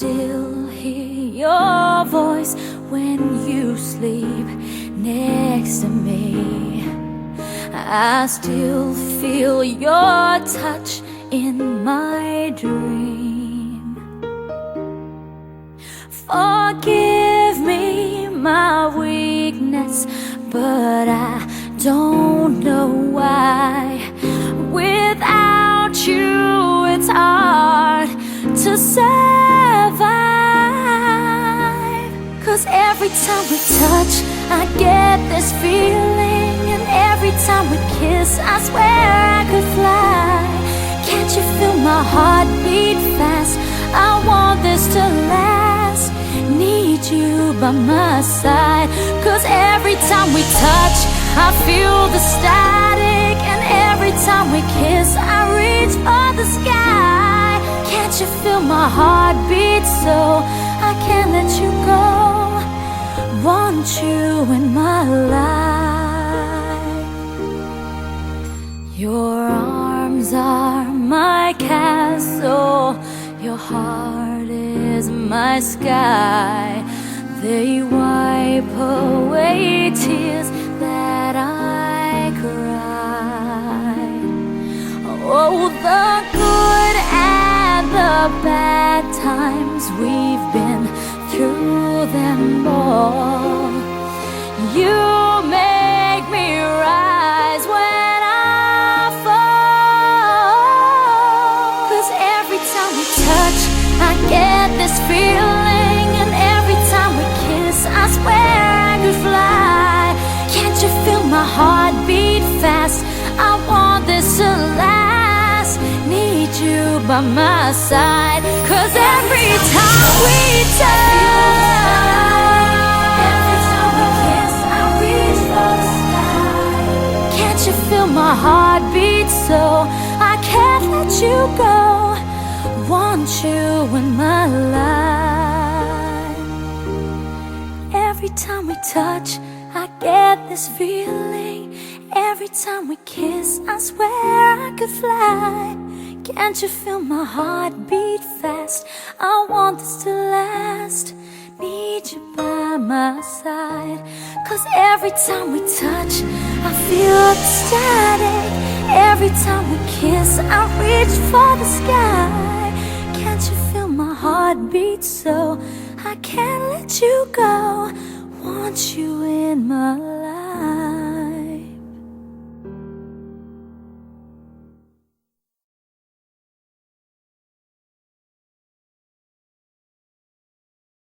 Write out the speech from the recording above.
still hear your voice when you sleep next to me. I still feel your touch in my dream. Forgive me my weakness, but I don't know why. Without you, it's hard to survive. 'Cause every time we touch, I get this feeling, and every time we kiss, I swear I could fly. Can't you feel my heart beat fast? I want this to last. Need you by my side. 'Cause every time we touch, I feel the static, and every time we kiss, I reach for the sky. Can't you feel my heart beat so I can't let you go? Want you in my life. Your arms are my castle, your heart is my sky. They wipe away tears that I cried. Oh, the good and the bad times, we've been through them all. You make me rise when I fall. 'Cause every time we touch, I get this feeling, and every time we kiss, I swear I could fly. Can't you feel my heart beat fast? I want this to last. Need you by my side. 'Cause every time we touch, every time we kiss, I reach for the sky. Can't you feel my heart beat so I can't let you go? Want you in my life. Every time we touch, I get this feeling. Every time we kiss, I swear I could fly. Can't you feel my heart beat fast? I want this to last. Need you by my side. 'Cause every time we touch, I feel the static. Every time we kiss, I reach for the sky. Can't you feel my heart beat so I can't let you go? Want you in my life.